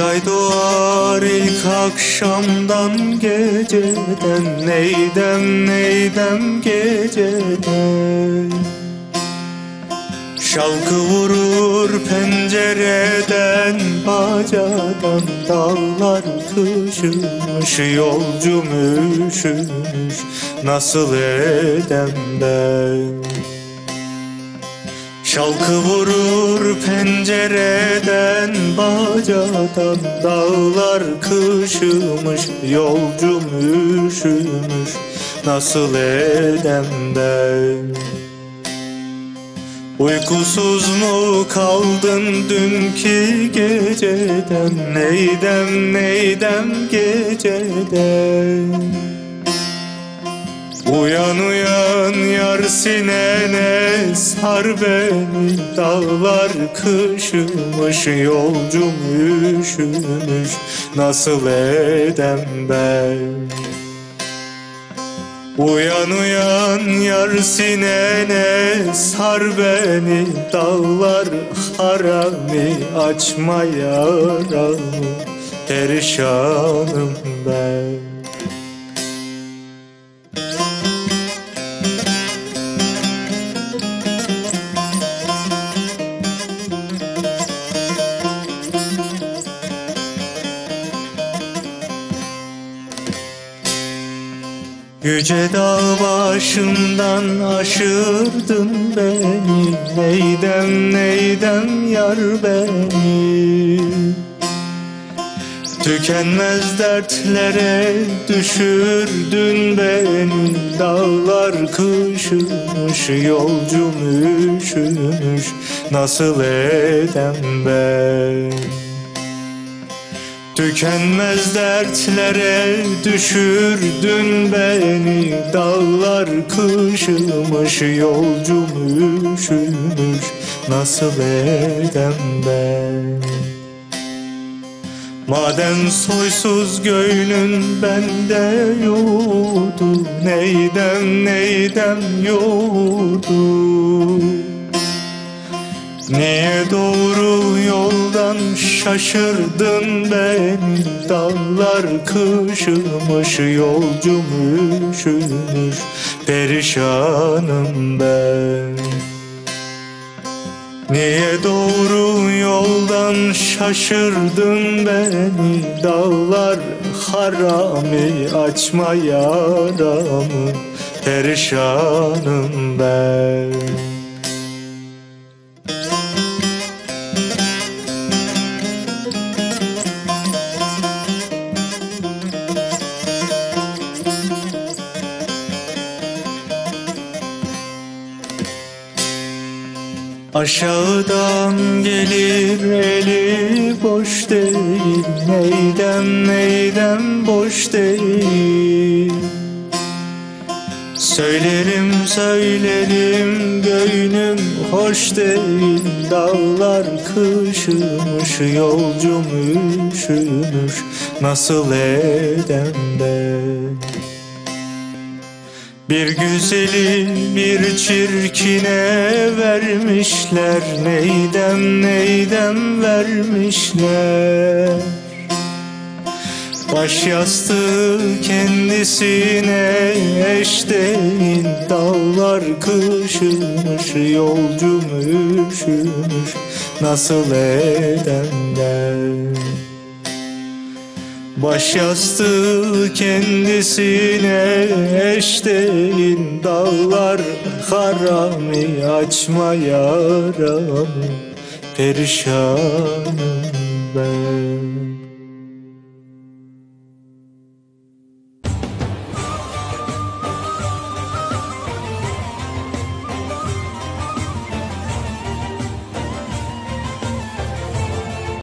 ay doğar ilk akşamdan geceden, neydem neydem geceden. Şalkı vurur pencereden, bacadan dağlar kışımış, yolcum üşümüş, nasıl edem ben? Şalkı vurur pencereden, bacadan dağlar kışımış, yolcum üşümüş, nasıl edem ben? Uykusuz mu kaldın dünkü geceden, neydem neydem geceden. Uyan uyan yar sinene, sar beni, dağlar kışımış, yolcum üşümüş, nasıl edem ben? Uyan uyan yar sinene, sar beni, dağlar harami, açma yaramı, perişanım ben. Yüce dağ başından aşırdın beni, neydem neydem yar beni. Tükenmez dertlere düşürdün beni, dağlar kışımış, yolcum üşümüş, nasıl edem ben? Tükenmez dertlere düşürdün beni, dağlar kışımış, yolcum üşümüş, nasıl edem ben? Madem soysuz gönlün bende yoktu, neydem neydem yoktu. Niye doğru yoldan şaşırdın beni, dağlar kışımış, yolcum üşümüş, perişanım ben. Niye doğru yoldan şaşırdın beni, dağlar harami, açma yaramı, perişanım ben. Aşağıdan gelir eli boş değil, neydem neydem boş değil. Söylerim söylerim gönlüm hoş değil, dağlar kışımış, yolcum üşümüş, nasıl edem ben? Bir güzeli bir çirkine vermişler, neydem neydem vermişler. Baş yastığı kendisine eş değil, dağlar kışımış, yolcum üşümüş, nasıl edem ben? Baş yastığı kendisine eş değil, dağlar harami, açma yaramı, perişanım ben.